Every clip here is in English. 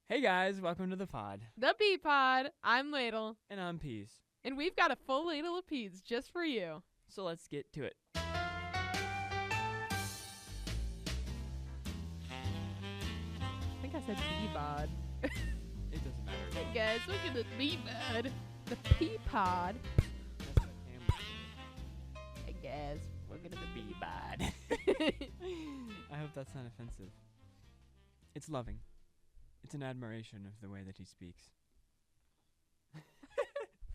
Hey guys, welcome to the pod. The Pea Pod. I'm Ladle, And I'm Peas. and we've got a full ladle of peas just for you. So let's get to it. I think I said Pea Pod. It doesn't matter. Hey guys, look at the Pea Pod. The Pea Pod. That's what Hey guys, look at the Be bad. I hope that's not offensive. It's loving. It's an admiration of the way that he speaks.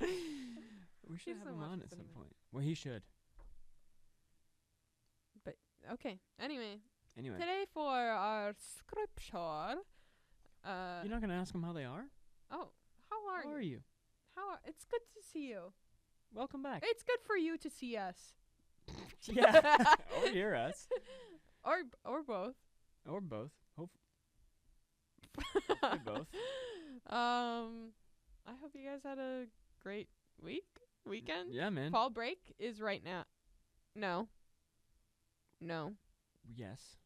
We should He's have so him much on at better some than- point. Well, he should. Okay, anyway, Anyway, today for our scripture, you're not going to ask them how they are? oh, how are How you? are you? It's good to see you. Welcome back. It's good for you to see us. Yeah. Or hear us. Or both. Or both. Both. I hope you guys had a great weekend. Yeah, man. Fall break is right now. No. Yes.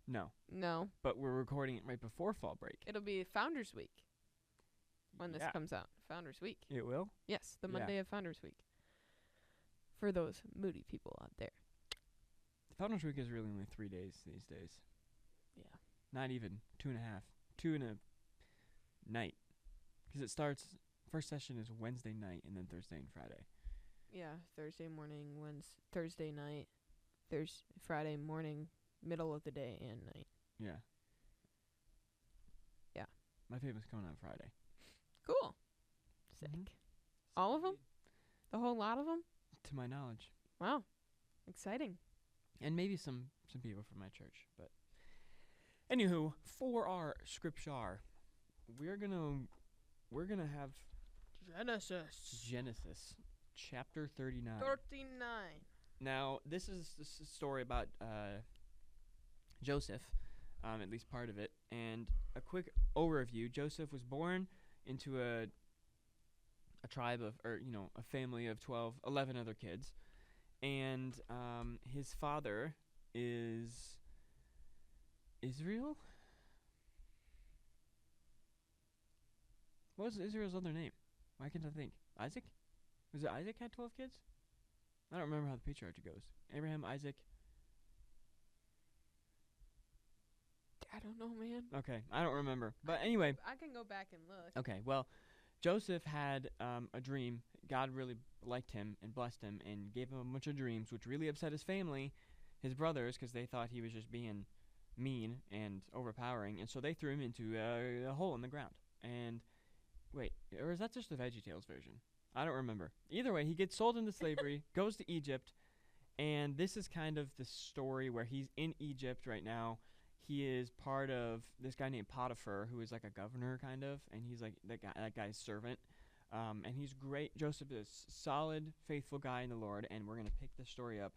No. No. But we're recording it right before fall break. It'll be Founders Week when this Yeah. comes out. Founders Week. It will? Yes, the Yeah. Monday of Founders Week. For those moody people out there. Founders Week is really only 3 days these days. Yeah. Not even 2.5. 2 and a night. Because it starts, first session is Wednesday night and then Thursday and Friday. Yeah, Thursday morning, Thursday night, Friday morning, middle of the day and night. Yeah. Yeah. My favorite's going on Friday. Cool. Sick. Mhm. All of 'em? The whole lot of 'em? To my knowledge. Wow. Exciting. And maybe some people from my church. But anywho, for our scripture, we're gonna have Genesis chapter 39. 39. Now, this is a story about Joseph, at least part of it. And a quick overview: Joseph was born into a tribe of, a family of 11 other kids, and his father is Israel. What was Israel's other name? Why can't I think? Isaac? Was it Isaac had 12 kids? I don't remember how the patriarchy goes. Abraham, Isaac. I don't know, man. Okay, I don't remember. But anyway, I can go back and look. okay, well, Joseph had a dream. God really liked him and blessed him and gave him a bunch of dreams, which really upset his family, his brothers, because they thought he was just being mean and overpowering. And so they threw him into a hole in the ground. And wait, or is that just the VeggieTales version? I don't remember. Either way, he gets sold into slavery, goes to Egypt, and this is kind of the story where he's in Egypt right now. He is part of this guy named Potiphar, who is like a governor kind of, and he's like that guy's servant. And he's great. Joseph is a solid, faithful guy in the Lord, and we're going to pick the story up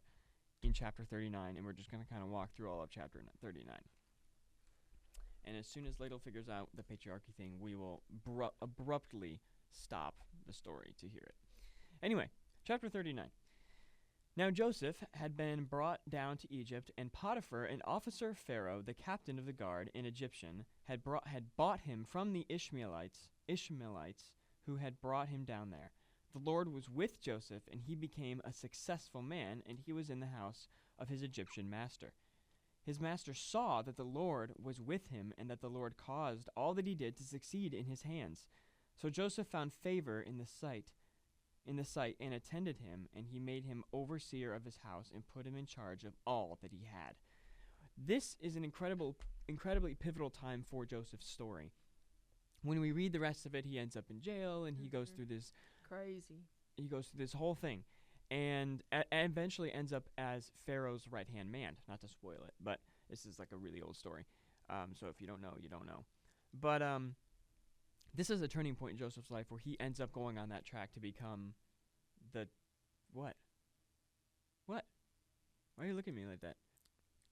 in chapter 39, and we're just going to kind of walk through all of chapter 39. And as soon as Ladle figures out the patriarchy thing, we will abruptly stop the story to hear it. Anyway, chapter 39. Now Joseph had been brought down to Egypt, and Potiphar, an officer of Pharaoh, the captain of the guard, an Egyptian, had bought him from the Ishmaelites who had brought him down there. The Lord was with Joseph, and he became a successful man, and he was in the house of his Egyptian master. His master saw that the Lord was with him, and that the Lord caused all that he did to succeed in his hands. So Joseph found favor in the sight, and attended him, and he made him overseer of his house, and put him in charge of all that he had. This is an incredibly pivotal time for Joseph's story. When we read the rest of it, he ends up in jail, and he goes through this Crazy. he goes through this whole thing, and eventually ends up as Pharaoh's right-hand man. Not to spoil it, but this is like a really old story. So if you don't know, you don't know. But this is a turning point in Joseph's life where he ends up going on that track to become the what? What? Why are you looking at me like that?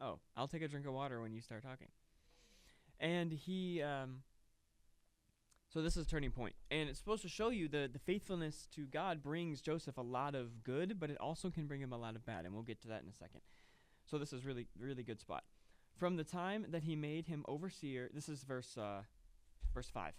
Oh, I'll take a drink of water when you start talking. And he so this is a turning point, and it's supposed to show you the faithfulness to God brings Joseph a lot of good, but it also can bring him a lot of bad, and we'll get to that in a second. So this is really good spot. From the time that he made him overseer, this is verse Verse 5.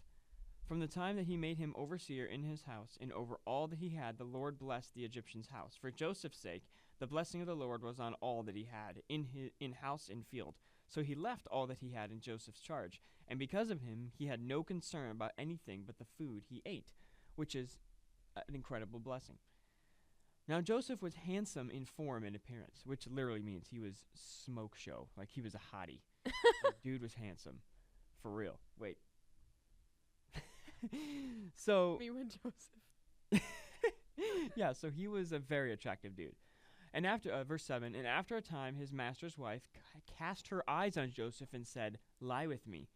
From the time that he made him overseer in his house and over all that he had, the Lord blessed the Egyptian's house. For Joseph's sake, the blessing of the Lord was on all that he had, in house and field. So he left all that he had in Joseph's charge. And because of him, he had no concern about anything but the food he ate, which is an incredible blessing. Now Joseph was handsome in form and appearance, which literally means he was smoke show. Like, he was a hottie. Like, dude was handsome. For real. Wait. So Me when Joseph. yeah, so he was a very attractive dude. And after verse 7, and after a time his master's wife cast her eyes on Joseph and said, "Lie with me."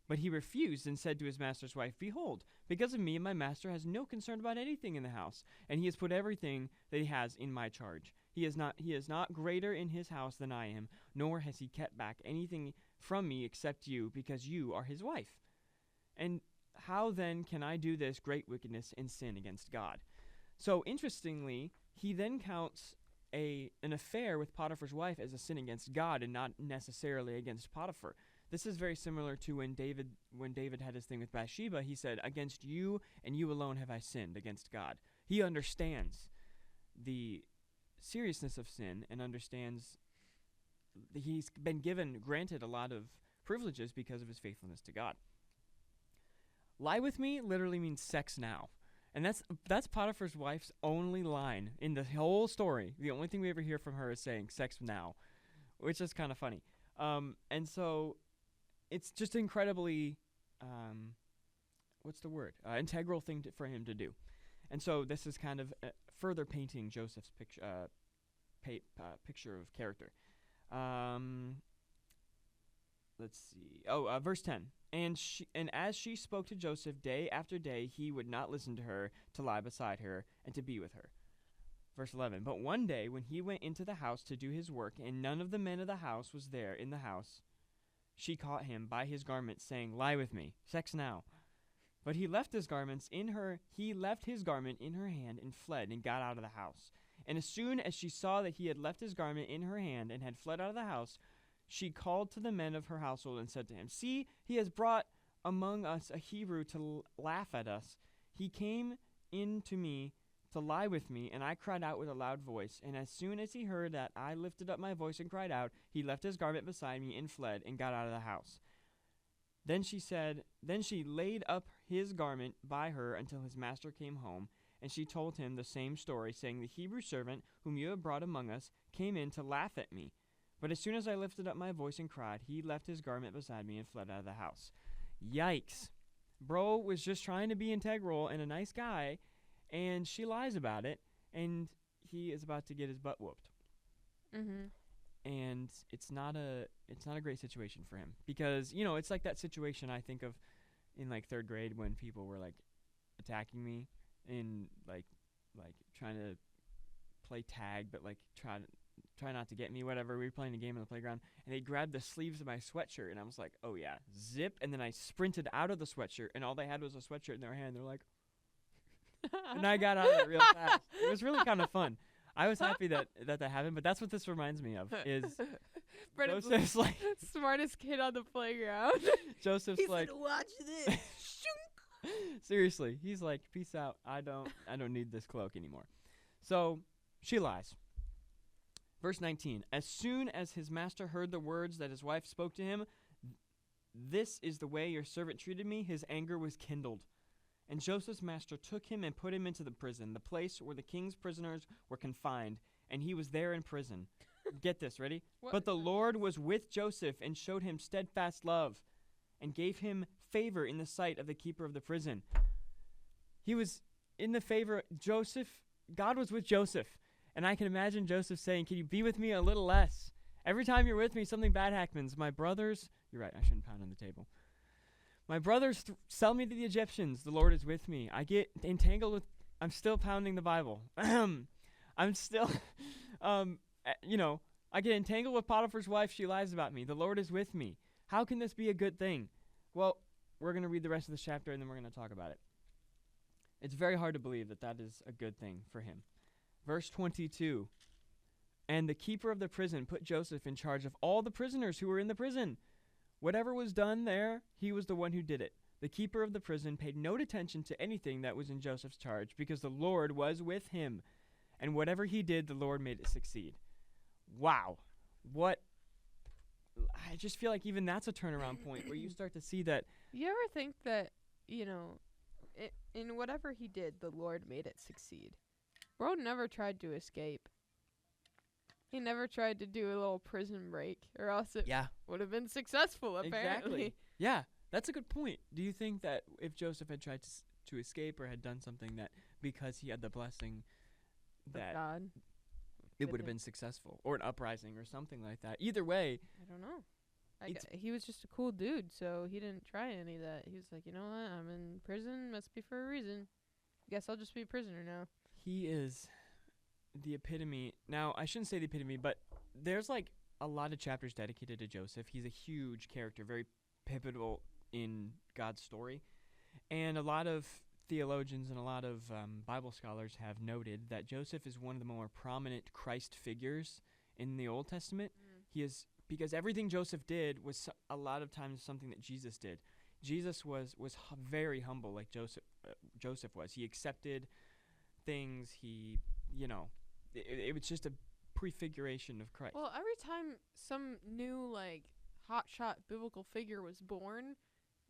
But he refused and said to his master's wife, "Behold, because of me my master has no concern about anything in the house, and he has put everything that he has in my charge. He is not greater in his house than I am, nor has he kept back anything from me except you, because you are his wife. And how then can I do this great wickedness and sin against God?" So interestingly, he then counts an affair with Potiphar's wife as a sin against God and not necessarily against Potiphar. This is very similar to when David had his thing with Bathsheba. He said, "Against you and you alone have I sinned against God." He understands the seriousness of sin and understands that he's been granted a lot of privileges because of his faithfulness to God. Lie with me literally means sex now. And that's Potiphar's wife's only line in the whole story. The only thing we ever hear from her is saying sex now, which is kind of funny. And so it's just incredibly, integral thing for him to do. And so this is kind of further painting Joseph's picture of character. Let's see. Verse 10. And as she spoke to Joseph day after day, he would not listen to her, to lie beside her, and to be with her. Verse 11. But one day when he went into the house to do his work, and none of the men of the house was there in the house, she caught him by his garment, saying, "Lie with me, sex now." But he left his garment in her hand and fled and got out of the house. And as soon as she saw that he had left his garment in her hand and had fled out of the house, she called to the men of her household and said to him, "See, he has brought among us a Hebrew to laugh at us. He came in to me to lie with me, and I cried out with a loud voice. And as soon as he heard that I lifted up my voice and cried out, he left his garment beside me and fled and got out of the house." Then she laid up his garment by her until his master came home, and she told him the same story, saying, "The Hebrew servant whom you have brought among us came in to laugh at me. But as soon as I lifted up my voice and cried, he left his garment beside me and fled out of the house." Yikes. Bro was just trying to be integral and a nice guy, and she lies about it, and he is about to get his butt whooped. Mm-hmm. And it's not a great situation for him, because, you know, it's like that situation I think of in like 3rd grade when people were like attacking me and like trying to play tag, but like try not to get me, whatever. We were playing a game on the playground, and they grabbed the sleeves of my sweatshirt, and I was like, "Oh yeah, zip!" And then I sprinted out of the sweatshirt, and all they had was a sweatshirt in their hand. They're like, and I got out of it real fast. It was really kind of fun. I was happy that happened, but that's what this reminds me of. Is Joseph's like smartest kid on the playground. Joseph's He's like, watch this. Seriously, he's like, "Peace out. I don't need this cloak anymore." So she lies. Verse 19. As soon as his master heard the words that his wife spoke to him, "This is the way your servant treated me," his anger was kindled. And Joseph's master took him and put him into the prison, the place where the king's prisoners were confined, and he was there in prison. Get this, ready? What? But the Lord was with Joseph and showed him steadfast love and gave him favor in the sight of the keeper of the prison. He was in the favor. God was with Joseph. And I can imagine Joseph saying, "Can you be with me a little less? Every time you're with me, something bad happens. My brothers," you're right, I shouldn't pound on the table. "My brothers sell me to the Egyptians. The Lord is with me. I get entangled with," I'm still pounding the Bible. I'm still, I get entangled with Potiphar's wife. She lies about me. The Lord is with me. How can this be a good thing? Well, we're going to read the rest of this chapter, and then we're going to talk about it. It's very hard to believe that is a good thing for him. Verse 22. And the keeper of the prison put Joseph in charge of all the prisoners who were in the prison. Whatever was done there, he was the one who did it. The keeper of the prison paid no attention to anything that was in Joseph's charge because the Lord was with him. And whatever he did, the Lord made it succeed. Wow. What? I just feel like even that's a turnaround point where you start to see that. You ever think that, in whatever he did, the Lord made it succeed? Bro never tried to escape. He never tried to do a little prison break, or else it would have been successful, apparently. Exactly. Yeah, that's a good point. Do you think that if Joseph had tried to escape or had done something that because he had the blessing that God, it would have been successful, or an uprising or something like that? Either way, I don't know. He was just a cool dude, so he didn't try any of that. He was like, you know what? I'm in prison. Must be for a reason. Guess I'll just be a prisoner now. He is the epitome. Now, I shouldn't say the epitome, but there's like a lot of chapters dedicated to Joseph. He's a huge character, very pivotal in God's story. And a lot of theologians and a lot of Bible scholars have noted that Joseph is one of the more prominent Christ figures in the Old Testament. He is, because everything Joseph did was a lot of times something that Jesus did. Jesus was very humble, like Joseph was. He accepted things. It was just a prefiguration of Christ. Well, every time some new hotshot biblical figure was born,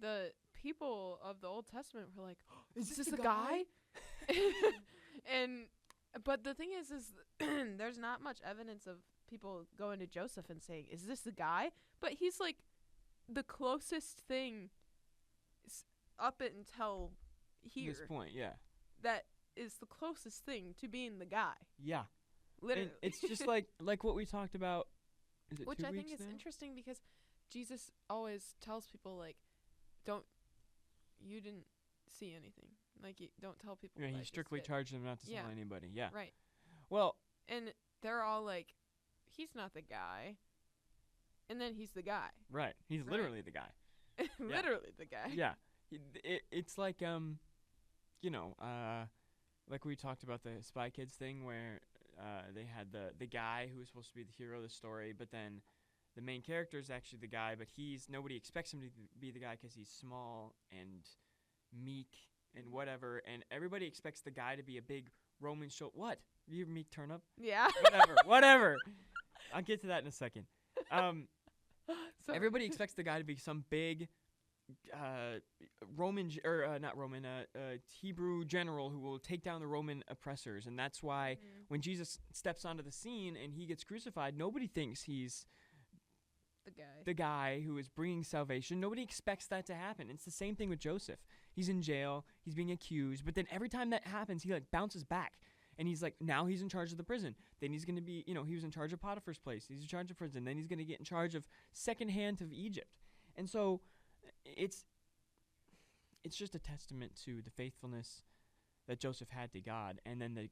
the people of the Old Testament were like, oh, "Is this the guy?" But the thing is there's not much evidence of people going to Joseph and saying, "Is this the guy?" But he's like the closest thing up until here. This point, yeah. That is the closest thing to being the guy. Yeah. Literally. And it's just like what we talked about. Is it Which 2 I weeks think is now? interesting because Jesus always tells people you didn't see anything. Don't tell people. Yeah, he strictly charged them not to tell anybody. Yeah. Right. Well, and they're all like, he's not the guy. And then he's the guy. Right. He's literally the guy. Literally the guy. Yeah. It's like like we talked about the Spy Kids thing where they had the guy who was supposed to be the hero of the story, but then the main character is actually the guy, but nobody expects him to be the guy because he's small and meek and whatever, and everybody expects the guy to be a big Roman shoulder. What? You meek turnip? Yeah. Whatever. I'll get to that in a second. Everybody expects the guy to be some big Hebrew general who will take down the Roman oppressors, and that's why when Jesus steps onto the scene and he gets crucified, nobody thinks he's the guy who is bringing salvation. Nobody expects that to happen. It's the same thing with Joseph. He's in jail, he's being accused, but then every time that happens, he bounces back. And he's now he's in charge of the prison. Then he's going to be, he was in charge of Potiphar's place. He's in charge of prison. Then he's going to get in charge of second hand of Egypt. And so it's just a testament to the faithfulness that Joseph had to God. And then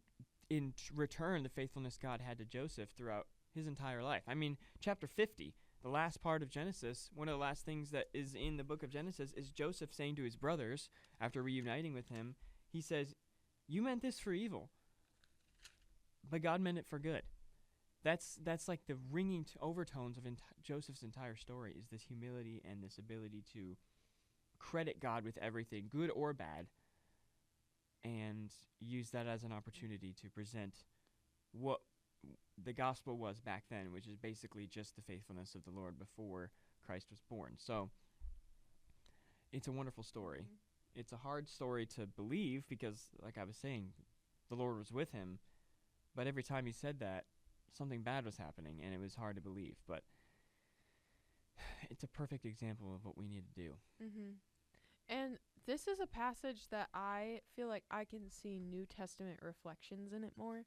in return, the faithfulness God had to Joseph throughout his entire life. I mean, chapter 50, the last part of Genesis, one of the last things that is in the book of Genesis is Joseph saying to his brothers, after reuniting with him, he says, "You meant this for evil, but God meant it for good." That's like the ringing overtones of Joseph's entire story is this humility and this ability to credit God with everything, good or bad, and use that as an opportunity to present what the gospel was back then, which is basically just the faithfulness of the Lord before Christ was born. So it's a wonderful story. Mm-hmm. It's a hard story to believe because, like I was saying, the Lord was with him. But every time he said that, something bad was happening, and it was hard to believe. But it's a perfect example of what we need to do. Mm-hmm. And this is a passage that I feel like I can see New Testament reflections in it more,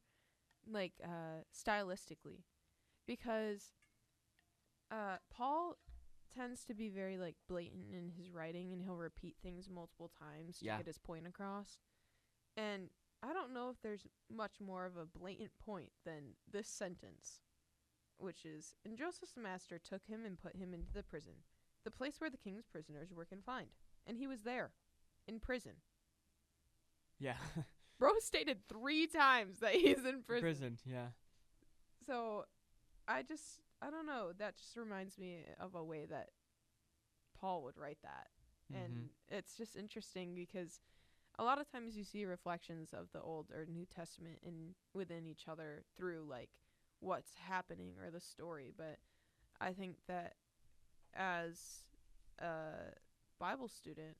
stylistically. Because Paul tends to be very, blatant in his writing, and he'll repeat things multiple times to get his point across. And I don't know if there's much more of a blatant point than this sentence, which is, "And Joseph's master took him and put him into the prison, the place where the king's prisoners were confined. And he was there, in prison." Yeah. Bro stated 3 times that he's in prison. Prison, yeah. So, I don't know, that just reminds me of a way that Paul would write that. And it's just interesting because a lot of times you see reflections of the Old or New Testament within each other through like what's happening or the story. But I think that as a Bible student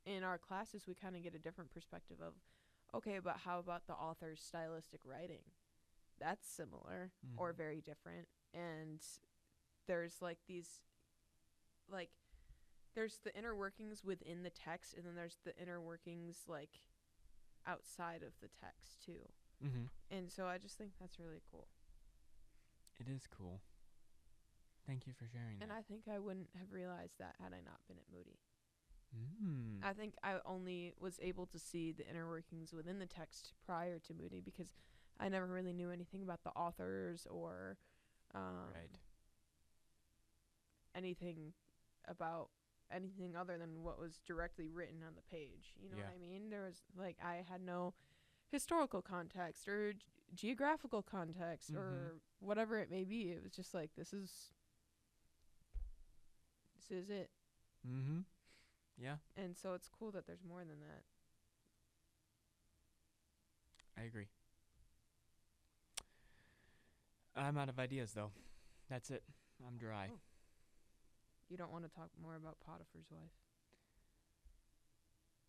in our classes, we kind of get a different perspective of, okay, but how about the author's stylistic writing? That's similar or very different. And there's like these, like, there's the inner workings within the text, and then there's the inner workings like outside of the text too. And so I just think that's really cool. It is cool. Thank you for sharing that. And I think I wouldn't have realized that had I not been at Moody. I think I only was able to see the inner workings within the text prior to Moody because I never really knew anything about the authors or anything about anything other than what was directly written on the page. You know what I mean? There was like, I had no historical context or geographical context or whatever it may be. It was just like, this is it. Yeah. And so it's cool that there's more than that. I agree. I'm out of ideas, though. That's it. I'm dry. Oh. You don't want to talk more about Potiphar's wife?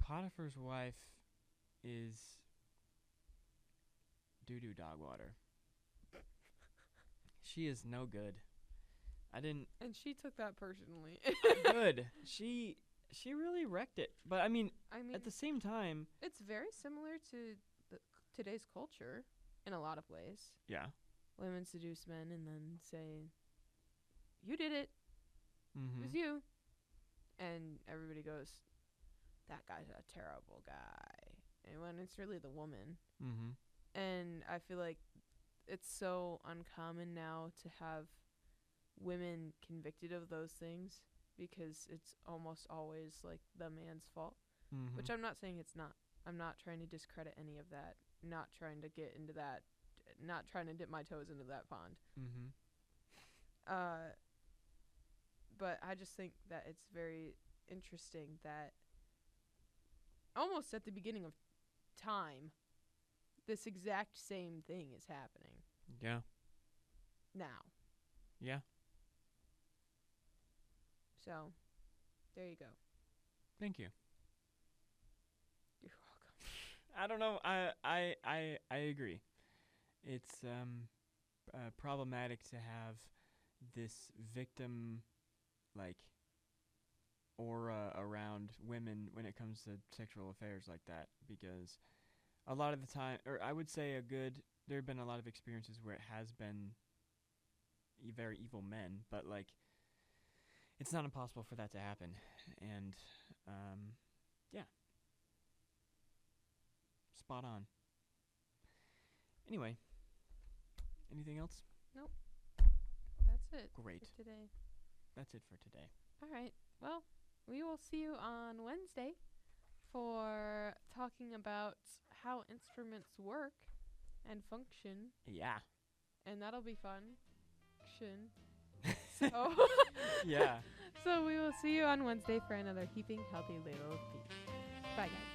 Potiphar's wife is doo-doo dog water. She is no good. And she took that personally. Good. She really wrecked it. But I mean, at the same time, it's very similar to today's culture in a lot of ways. Yeah. Women seduce men and then say, "You did it. It was you." And everybody goes, "That guy's a terrible guy." And when it's really the woman. And I feel like it's so uncommon now to have women convicted of those things because it's almost always like the man's fault, which I'm not saying it's not. I'm not trying to discredit any of that, not trying to get into that, not trying to dip my toes into that pond. But I just think that it's very interesting that almost at the beginning of time, this exact same thing is happening. Yeah. Now. Yeah. So, there you go. Thank you. You're welcome. I don't know. I agree. It's problematic to have this victim like aura around women when it comes to sexual affairs like that, because a lot of the time, or I would say there have been a lot of experiences where it has been very evil men, but like it's not impossible for that to happen. And yeah. Spot on. Anyway, anything else? Nope. That's it. Great. For today. That's it for today. All right. Well, we will see you on Wednesday for talking about how instruments work and function. Yeah. And that'll be fun. So yeah. So we will see you on Wednesday for another Heaping Healthy Ladle of Peace. Bye, guys.